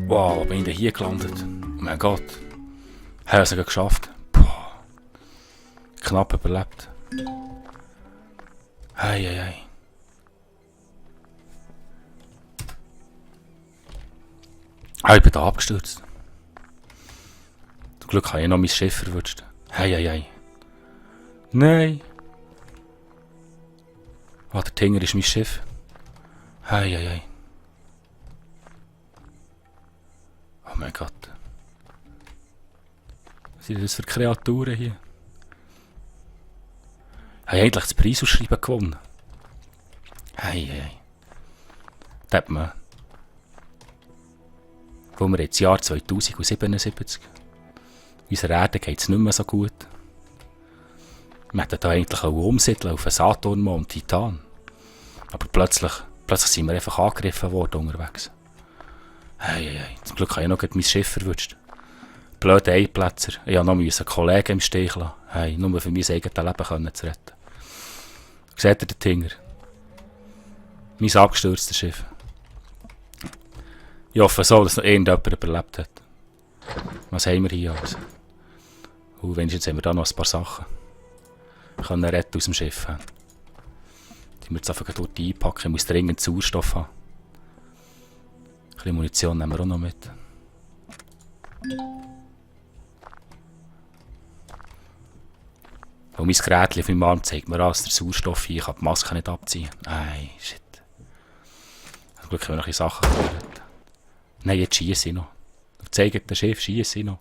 Wow, bin ich denn hier gelandet? Oh mein Gott. Habe ich es geschafft. Puh. Knapp überlebt. Hei. Ah, ich bin da abgestürzt. Zum Glück habe ich noch mein Schiff verwünscht. Hei. Nein. Ah, der Tinger ist mein Schiff. Hei. Oh mein Gott. Was sind das für Kreaturen hier? Habe ich eigentlich das Preisausschreiben gewonnen? Hei. Da hat man... Wo wir jetzt Jahr 2077. Unserer Erde geht es nicht mehr so gut. Wir hätten hier eigentlich auch umsiedeln auf einen Saturnmond Titan. Aber plötzlich sind wir einfach angegriffen worden unterwegs. Hei. Zum Glück habe ich noch mein Schiff verwünscht. Blöde Einplätzer. Ich musste noch einen Kollegen im Stich lassen. Hey, nur für mein eigenes Leben zu retten. Seht ihr den Tinger? Mein abgestürztes Schiff. Ich hoffe so, dass noch irgendjemand überlebt hat. Was haben wir hier alles? Wenigstens haben wir da noch ein paar Sachen. Wir können retten aus dem Schiff. Die müssen jetzt einfach dort einpacken. Ich muss dringend Sauerstoff haben. Ein bisschen Munition nehmen wir auch noch mit. Und mein Gerät auf meinem Arm zeigt mir an, dass der Sauerstoff hier, ich kann die Maske nicht abziehen. Nein, shit. Zum Glück haben wir noch ein bisschen Sachen gehört. Nein, jetzt schiesse ich noch. Zeigt den Chef, schiesse ich noch.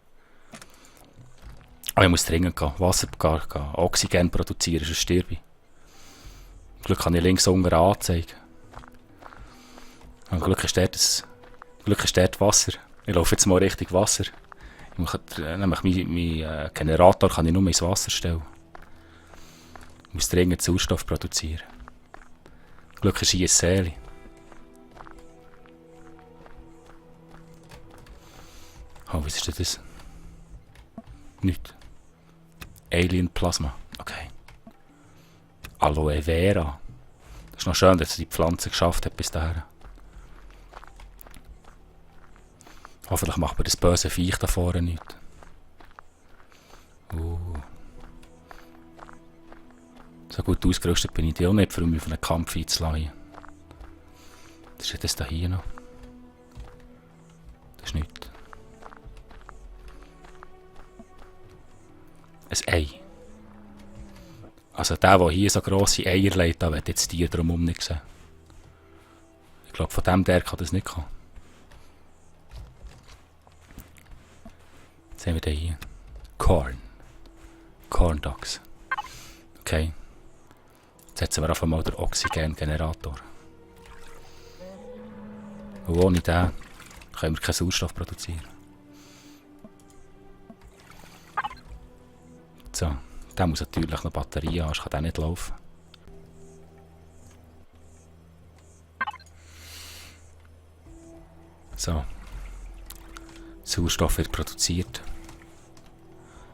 Aber ich muss dringend gehen. Wasser gehen. Oxygen produzieren, sonst sterbe ich. Zum Glück kann ich links unten anzeigen. Zum Glück ist dort Wasser. Ich laufe jetzt mal Richtung Wasser. Nämlich meinen Generator kann ich nur ins Wasser stellen. Ich muss dringend Sauerstoff produzieren. Zum Glück ist hier ein Seele. Oh, was ist denn das? Nichts. Alien Plasma. Okay. Aloe Vera. Das ist noch schön, dass sie die Pflanze geschafft hat bis dahin. Hoffentlich macht man das böse Viech da vorne nicht. So gut ausgerüstet bin ich auch nicht, um mich auf einen Kampf einzulassen. Was ist das da hier noch? Das ist nichts. Ein Ei. Also der hier so grosse Eier legt, da wird jetzt Tier drumherum nicht sehen. Ich glaube, von dem der kann das nicht kommen. Jetzt haben wir den hier. Corn Dogs. Okay. Jetzt setzen wir einfach mal den Oxygen-Generator. Und ohne den können wir keinen Sauerstoff produzieren. So, der muss natürlich noch Batterie haben, sonst kann der nicht laufen. So. Sauerstoff wird produziert.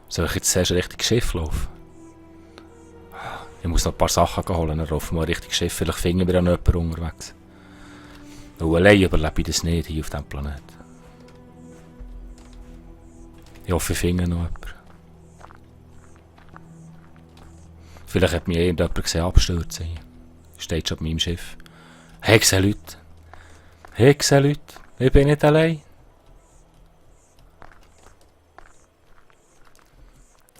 Soll ich jetzt zuerst richtig Schiff laufen? Ich muss noch ein paar Sachen holen, dann laufen wir richtig Schiff. Vielleicht finden wir ja noch jemanden unterwegs. Weil allein überlebe ich das nicht hier auf diesem Planeten. Ich hoffe, ich finde noch jemanden. Vielleicht hat mich irgendjemand gesehen abstürzen hier. Steht schon auf meinem Schiff. Hexenleute. Ich bin nicht allein.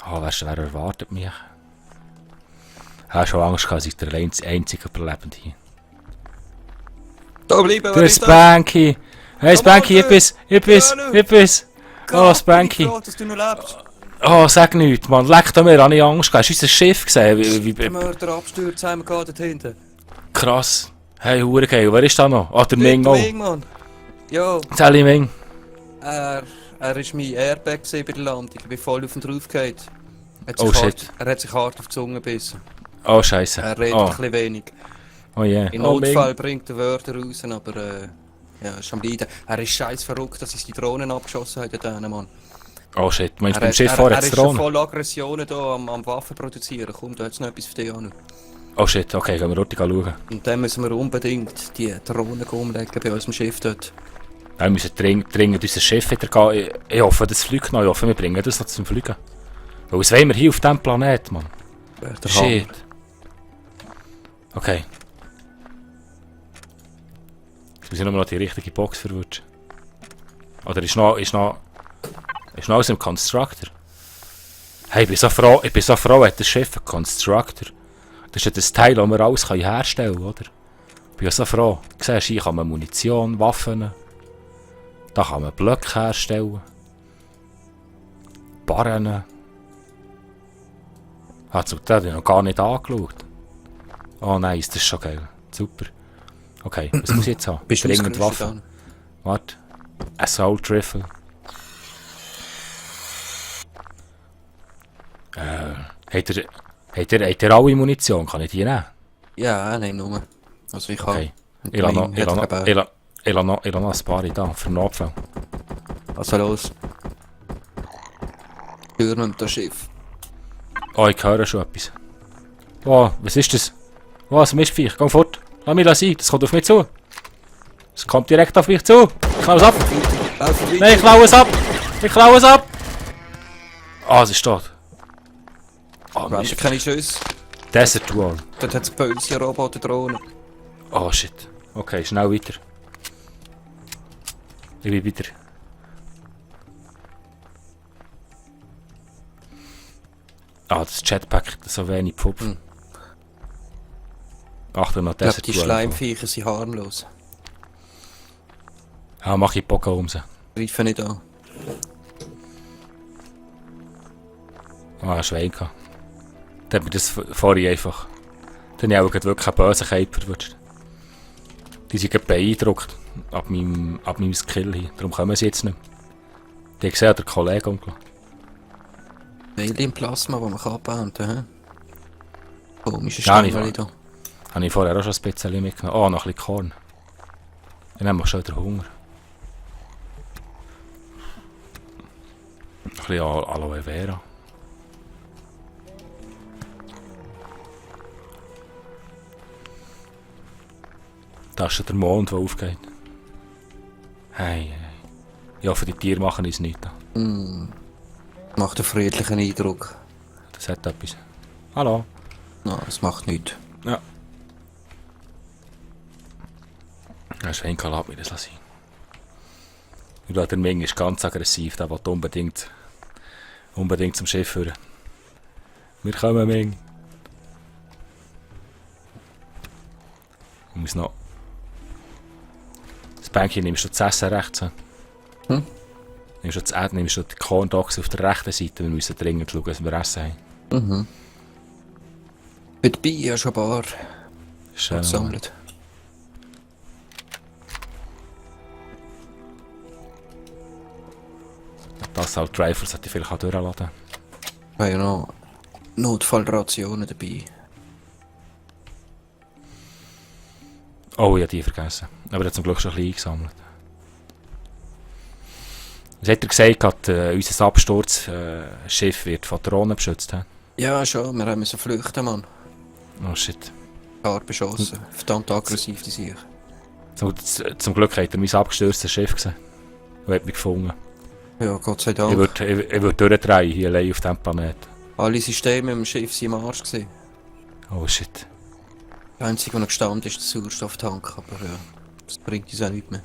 Wer erwartet mich? Ich habe schon Angst gehabt, dass ich der einzige Überlebende hier. Da bleiben wir. Du Spanky! Hey Spanky, ich bin's! Oh Spanky! Dass du noch lebst. Oh, sag nichts, Mann. Leck da mir, habe ich Angst gehabt. Hast du unser Schiff gesehen? Der Mörder abstürzt, haben wir gerade dort hinten. Krass. Hey, Hurengeil, wer ist da noch? Ah, der Ming auch. Der Ming, Mann. Ja. Sally Ming. Er war mein Airbag bei der Landung. Ich bin voll auf ihn draufgefallen. Oh shit. Er hat sich hart auf die Zunge gebissen. Oh Scheiße. Er redet ein bisschen wenig. Oh yeah. Im Notfall bringt er Wörter raus, aber ja, ist am Leiden. Er ist scheiß verrückt, dass ich die Drohnen abgeschossen habe, Mann. Oh shit, meinst du Er, beim Schiff er, vor er jetzt ist schon Drohnen? voll Aggressionen hier am Waffen produzieren. Komm, da hat es noch etwas für dich an. Oh shit, okay, gehen wir dort schauen. Und dann müssen wir unbedingt die Drohnen umlegen bei unserem Schiff dort. Ja, wir müssen dringend unser Schiff wieder gehen. Ich hoffe, das fliegt noch. Ich hoffe, wir bringen das noch zum Fliegen. Weil was wollen wir hier auf diesem Planet, Mann? Der Shit. Okay. Jetzt muss ich nur noch die richtige Box verwutschen. Oder ist noch alles im Constructor? Hey, ich bin so froh, hat das Schiff einen Constructor. Das ist ja das Teil, das wir alles herstellen können, oder? Ich bin ja so froh. Du siehst, hier kann man Munition, Waffen, da kann man Blöcke herstellen. Barren. Das habe ich noch gar nicht angeschaut. Oh nice, das ist schon geil. Super. Okay, was muss ich jetzt haben? Bist du Dringend ausgerüstet, Waffen. Warte. Assault Rifle. Habt ihr alle Munition? Kann ich die nehmen? Ja, nein, nur. Also ich Okay. habe. Ich lasse noch ein paar da, für Notfall. Also los. Stürmen das Schiff. Oh, ich höre schon etwas. Oh, was ist das? Oh, ein Mistviech, komm fort. Lass mich sein, das kommt auf mich zu. Es kommt direkt auf mich zu. Ich klaue es ab. Nein, ich klaue es ab. Ich klaue es ab. Ah, es ist tot. Oh, Weißt du, Mist. keine Schüsse. Desert Wall. Dort hat es böse Roboter-Drohnen. Oh shit. Okay, schnell weiter. Ich bin wieder. Ah, das Jetpack, das so wenig Pfupf. Hm. Achtung, noch Ich glaube, Desert die Wall. Schleimviecher sind harmlos. Ja, mach ich Bock um sie. Greifen nicht an. Ah, ein Schwein gehabt. Dann hat mir das vorhin einfach. Dann habe ich auch gerade wirklich einen bösen Käfer verwutscht. Die sind gerade beeindruckt ab meinem Skill hier. Darum kommen sie jetzt nicht mehr. Die haben gesehen, der Kollege umgelassen. Alien-Plasma, das man kann abbauen kann. Komische Ja, nicht Stängel da. Habe ich vorher auch schon ein bisschen mitgenommen. Oh, noch ein bisschen Korn. Dann haben wir schon wieder Hunger. Ein bisschen Aloe Vera. Da ist schon der Mond, der aufgeht. Hey, hey. Ich hoffe, die Tiere machen uns nichts. Macht einen friedlichen Eindruck. Das hat etwas. Hallo. Nein, es macht nichts. Ja. Ja, Schwein kann mir das sein. Und der Ming ist ganz aggressiv, der will unbedingt zum Schiff führen. Wir kommen, Ming. Ich muss noch... Das Bänkchen nimmst du das Essen rechts. Hm? Nimmst du die Corn Dogs auf der rechten Seite. Wir müssen dringend schauen, was wir essen haben. Mhm. Bei der Biene schon ein paar Schön. gesammelt. Das Assault Rifle sollte ich vielleicht auch durchladen. Wir haben ja noch Notfallrationen dabei. Oh, ich habe die vergessen. Aber er hat zum Glück schon ein bisschen eingesammelt. Was hat er gesagt, unser Absturzschiff wird von Drohnen beschützt? He? Ja, schon. Wir haben müssen flüchten, Mann. Oh shit. Gar beschossen. Verdammt aggressiv, die sich. Zum Glück hat er mein abgestürztes Schiff gesehen. Und hat mich gefunden. Ja, Gott sei Ich Dank. würde durchdrehen hier allein auf diesem Planet. Alle Systeme im Schiff sind im Arsch gewesen. Oh shit. Das Einzige, was noch gestanden ist, der Sauerstofftank. Aber ja, das bringt uns auch nicht mehr.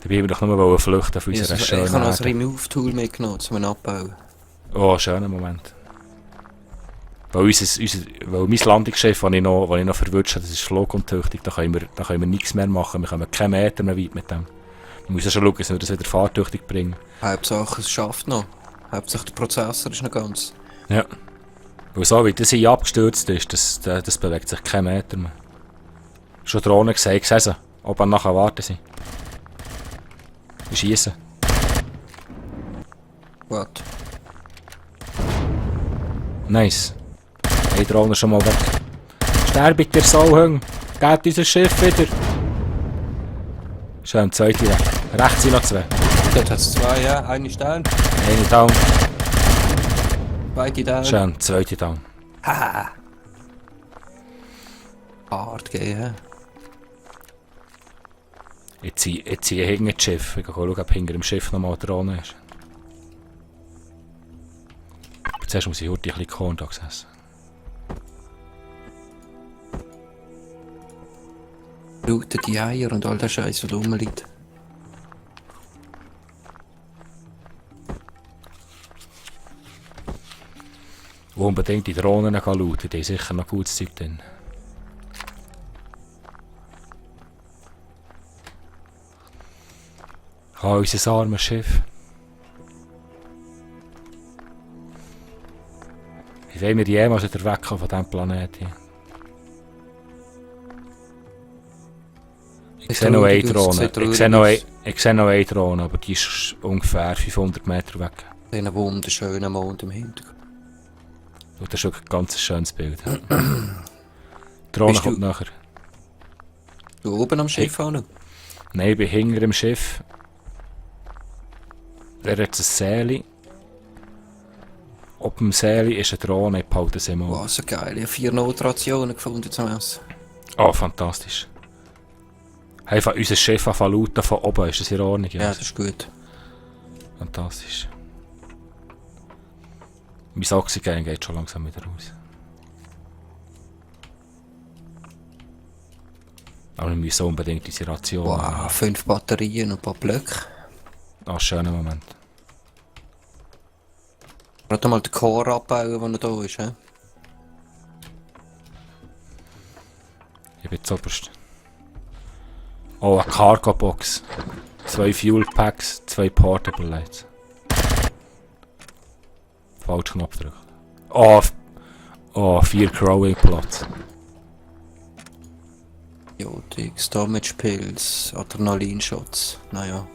Dabei haben wir doch nur flüchten von Ich unserer habe schönen noch ein Erde. Remove-Tool mitgenommen, zum Abbauen. Oh, schöner Moment. Weil mein Landungsschiff, das ich noch verwünscht habe, das ist fluguntüchtig, da können wir nichts mehr machen. Wir kommen keinen Meter mehr weit mit dem. Wir müssen schon schauen, dass wir das wieder fahrtüchtig bringen. Hauptsache, es schafft noch. Hauptsache, der Prozessor ist noch ganz. Ja. Weil so wie das hier abgestürzt ist, das bewegt sich keinen Meter mehr. Schon Drohnen gesehen, ich sehe sie. Oben nachher warten sie. Wir schiessen. What? Nice. Hey, Drohnen schon mal weg. Sterbet ihr Sauhung. Gebt unser Schiff wieder. Schön, zweite weg. Rechts sind noch zwei. Dort hat es zwei, ja. Eine Stern. Eine down. Beide da. Schön, zweite down. Haha. Hart gehen. Ich ziehe hinter das Schiff. Ich gehe schauen, ob hinter dem Schiff noch mal eine Drohne ist. Aber zuerst muss ich heute ein bisschen Corndogs essen. Looten die Eier und all der Scheiß, der rumliegt. Und unbedingt die Drohnen looten, die haben sicher noch gutes Zeug drin. Unser armes Schiff. Wie wollen wir jemals wieder wegkommen von diesem Planeten? Ich sehe noch eine Drohne. Ich sehe noch eine Drohne, aber die ist ungefähr 500 Meter weg. Einen wunderschönen Mond im Hintergrund. Das ist wirklich ein ganz schönes Bild. Die Drohne kommt nachher. Du oben am Schiff auch noch? Nein, ich bin hinter dem Schiff. Der hat ein Seil. Auf dem Seil ist eine Drohne, ich behalte sie mal. Wow, so geil. Ich habe 4 Notrationen gefunden zum Essen. Oh, fantastisch. Einfach unser Schiff lauten von oben, ist das in Ordnung? Ja, das ist gut. Fantastisch. Mein Oxygen geht schon langsam wieder raus. Aber wir müssen unbedingt unsere Ration haben. Wow, 5 Batterien und ein paar Blöcke. Ah, schöner Moment. Gerade mal den Core abbauen, der noch da ist. He? Ich bin zuoberst. Oh, eine Cargo-Box. 2 Fuel Packs, 2 Portable Lights. Falsch Knopf drücken. Oh, 4 Growing Plots. Jotix, Damage Pills, Adrenalinshots. Naja.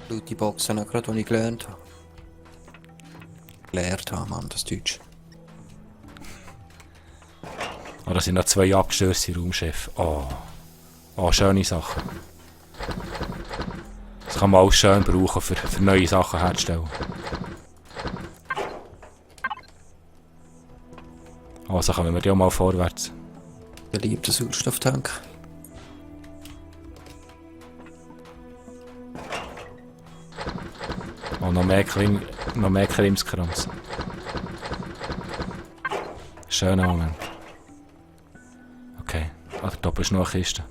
Die Boxen auch gerade, die ich gelernt habe. Mann, das Deutsch. Oh, da sind noch 2 abgestürzte Raumschiffe. Oh, schöne Sachen. Das kann man auch schön brauchen, für neue Sachen herzustellen. Also kommen wir ja mal vorwärts. Der liebte Sauerstofftank. Oh, noch mehr Krimskrams. Schöner Moment. Okay, da oben ist noch eine Kiste.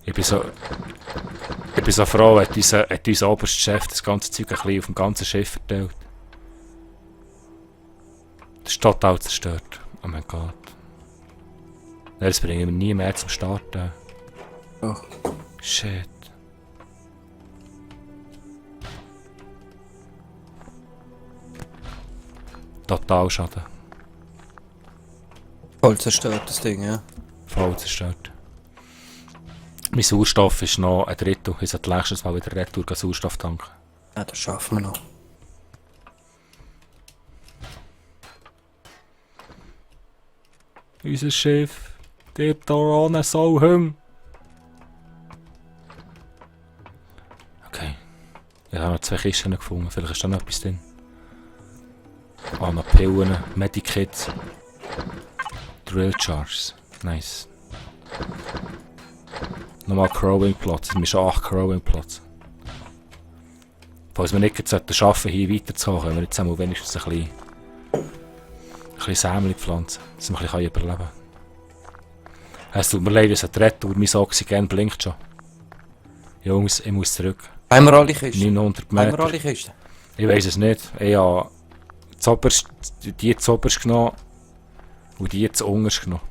Ich bin so froh, hat unser oberstes Chef das ganze Zeug ein bisschen auf dem ganzen Schiff verteilt. Das ist total zerstört. Oh mein Gott. Das bringen wir nie mehr zum Starten. Oh. Shit. Total Schaden. Voll zerstört das Ding, ja. Voll zerstört. Mein Sauerstoff ist noch ein Drittel. Ich sollte nächstes Mal wieder Retour Sauerstoff tanken. Ja, das schaffen wir noch. Unser Schiff, der Dorone so hüm. Okay. Ich habe noch 2 Kisten gefunden. Vielleicht ist da noch etwas drin. Ah, noch Pillen, Medikits, Drill Charges. Nice. Nochmal Crowing Plots. Es sind schon 8 Crowing Plots. Falls wir nicht schaffen, hier weiterzukommen, können wir jetzt einmal wenigstens ein bisschen Sämli pflanzen, dass wir ein bisschen überleben können. Es tut mir leid, es hat Retour, mein Oxygen blinkt schon. Jungs, ich muss zurück. Haben wir alle Kisten? 900 Meter. Haben wir alle Kisten? Ich weiss es nicht. Ich habe die zuoberst genommen und die zuunterst genommen.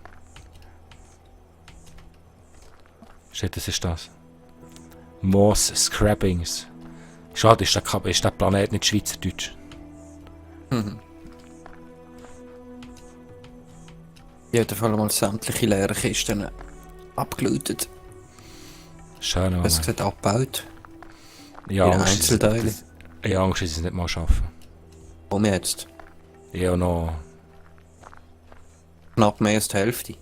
Shit, das ist das. Moss Scrappings. Schade, ist der Planet nicht Schweizerdeutsch. Ich habe vor allem mal sämtliche leere Kisten abgelootet. Schön, Mann. Es sieht abgebaut. Ja, in Einzelteile. Ich habe Angst, dass ich es nicht mal schaffe. Um jetzt. Ich habe noch... Knapp mehr als die Hälfte.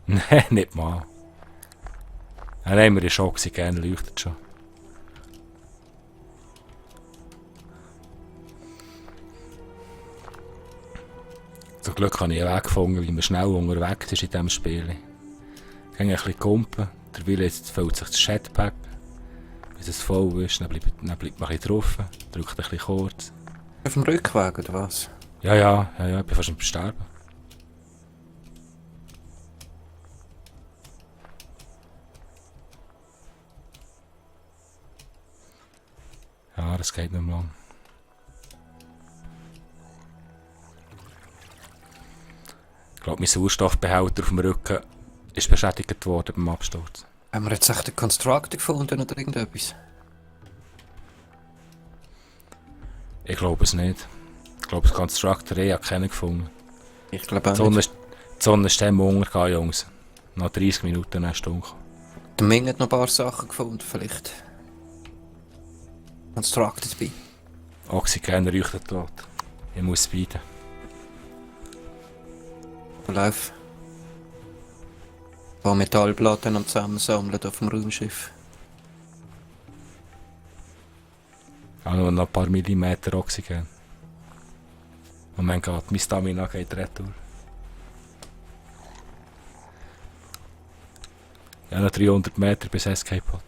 Nein, nicht mal. Nein, mir ist Oxygen leuchtet schon. Zum Glück habe ich einen Weg gefunden, wie man schnell unterwegs ist in diesem Spiel. Ich gehe ein bisschen kumpen, derweil jetzt füllt sich das Jetpack. Bis es voll ist, dann bleibt man ein bisschen drauf, drückt ein bisschen kurz. Auf dem Rückweg, oder was? Ja, ich bin fast am Sterben. Ja, das geht nicht mehr lang. Ich glaube, mein Sauerstoffbehälter auf dem Rücken ist beschädigt worden beim Absturz. Haben wir jetzt echt einen Constructor gefunden oder irgendetwas? Ich glaube es nicht. Ich glaube, das Constructor habe keinen gefunden. Ich glaube auch Die Sonne, nicht. die Sonne ist dann untergegangen, Jungs. Nach 30 Minuten eine Stunde. Der Ming hat noch ein paar Sachen gefunden, vielleicht. Constructor dabei. Oxygen räuchert tot. Ich muss speeden. Lauf. Ein paar Metallplatten am Zusammensammeln auf dem Raumschiff. Auch noch ein paar Millimeter Oxygen. Oh mein Gott, mein Stamina geht retour. Ja, noch 300 Meter bis Escape Pod.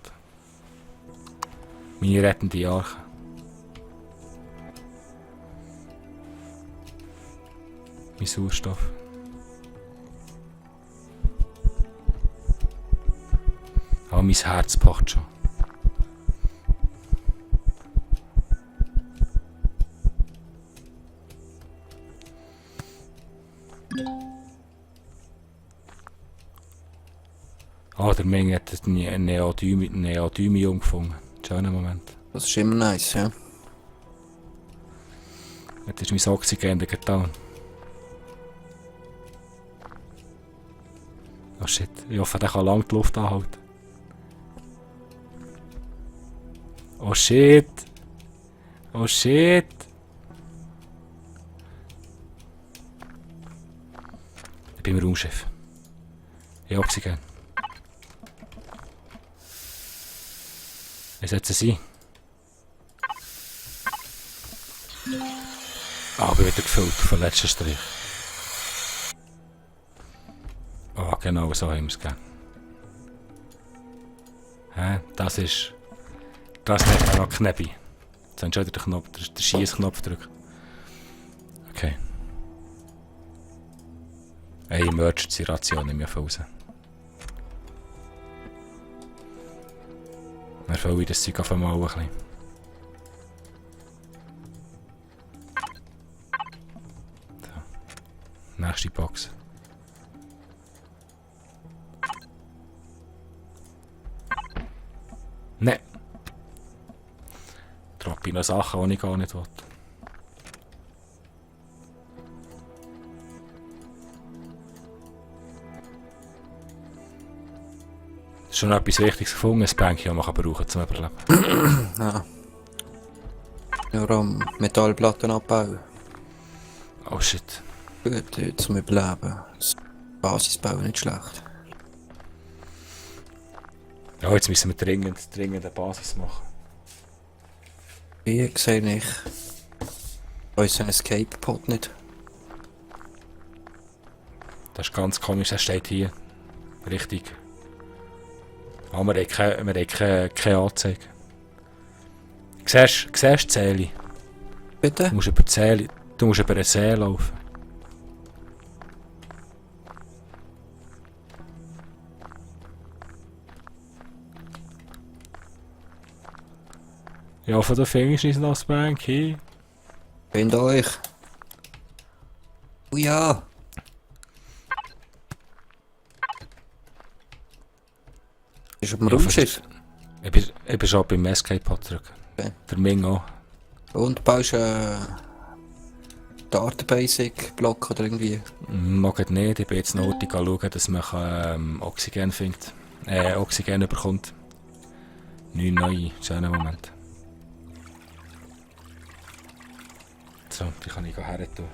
Meine rettende Arche. Mein Sauerstoff. Aber mein Herz pocht schon. Der Ming hat ein Neodymium gefunden. Schöner Moment. Das ist immer nice, ja. Jetzt ist mein Oxygen getan. Oh shit, ich hoffe, der kann lange die Luft anhalten. Oh shit! Oh shit! Ich bin im Raumschiff. Ich habe Oxygen. Wie sollte es sein? Aber wieder gefüllt auf den letzten Strich. Oh, genau so haben wir es gegeben. Das ist... Das nennt man noch Knebbi. Jetzt haben schon wieder den Schiessknopf gedrückt. Okay. Eine Emergency-Ration nehme ich raus. Wir füllen das Zeug auf einmal ein bisschen. So. Nächste Box. Nein. Droppe ich noch Sachen, die ich gar nicht will. Schon etwas Wichtiges gefunden, ein Bänkchen, das man brauchen zum Überleben. Ja. Nur am Metallplatten abbauen. Oh shit. Gut, zum Überleben. Das Basisbau nicht schlecht. Ja, jetzt müssen wir dringend eine Basis machen. Wie sehe ich unseren Escape-Pod nicht? Das ist ganz komisch, er steht hier. Richtig. Aber wir haben keine Anzeige. Siehst du die Zähle? Bitte? Du musst über eine See laufen. Ich hoffe, du findest uns noch das Bänkchen. Find euch. Oh ja. Ist auf dem Raumschiff. Ich bin schon beim Escape-Pod zurück. Okay. Der Ming auch. Und baust Databasic-Block oder irgendwie? Noch nicht, ich bin jetzt noch schauen, dass man Oxygen findet. Oxygen bekommt. 9 neue, schöner Moment. So, die kann ich her tun.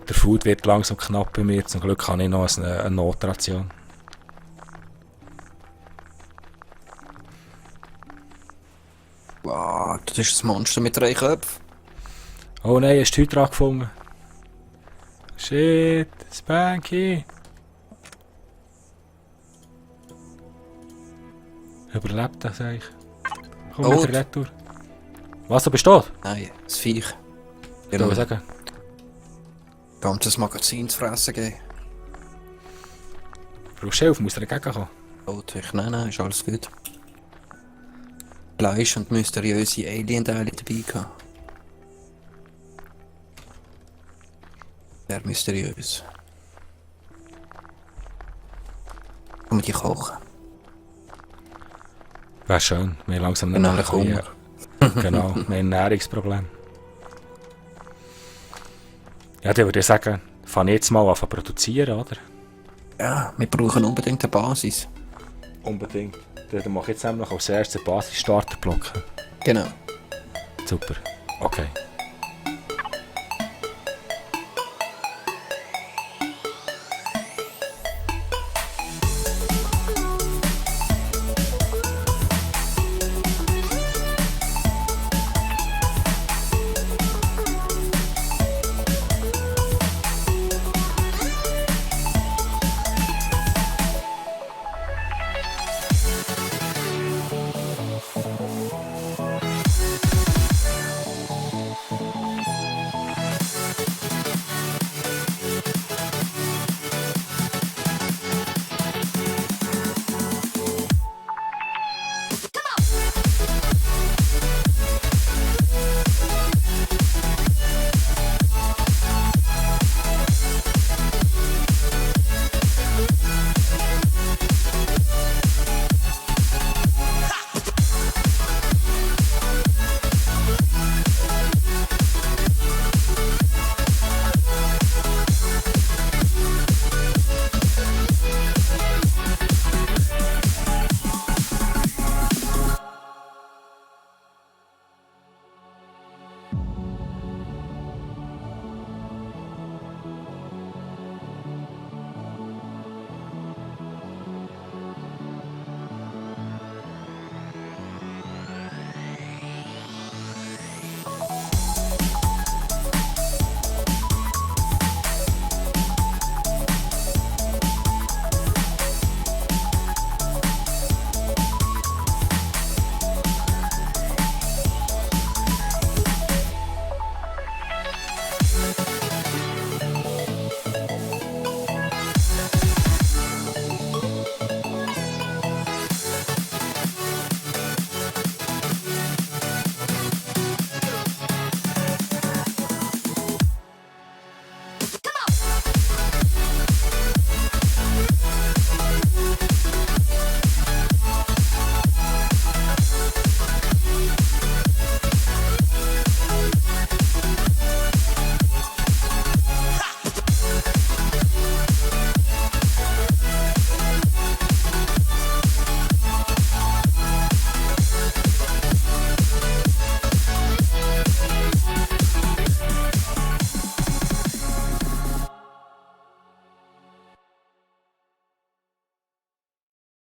Der Food wird langsam knapp bei mir, zum Glück habe ich noch eine Notration. Wow, das ist das Monster mit 3 Köpfen. Oh nein, hast du heute dran gefunden? Shit, Spanky. Überlebt das eigentlich? Komm Tot. wieder retour. Was, du bist tot? Nein, das Viech. Ich will sagen. Ganzes Magazin zu fressen geben. Brauchst du Hilfe? Muss er entgegenkommen? Tot. Nein, ist alles gut. Fleisch und mysteriöse Alien-Teile dabei gehabt. Sehr mysteriös. Kann man die kochen? Wäre schön. Wir haben langsam Genau, nämlich Hunger. Genau, wir haben ein Ernährungsproblem. Ja, dann würde ich sagen, fange ich jetzt mal an zu produzieren, oder? Ja, wir brauchen unbedingt eine Basis. Unbedingt. Dann mache ich jetzt nämlich als erstes einen Basis-Starterblock. Genau. Super. Okay.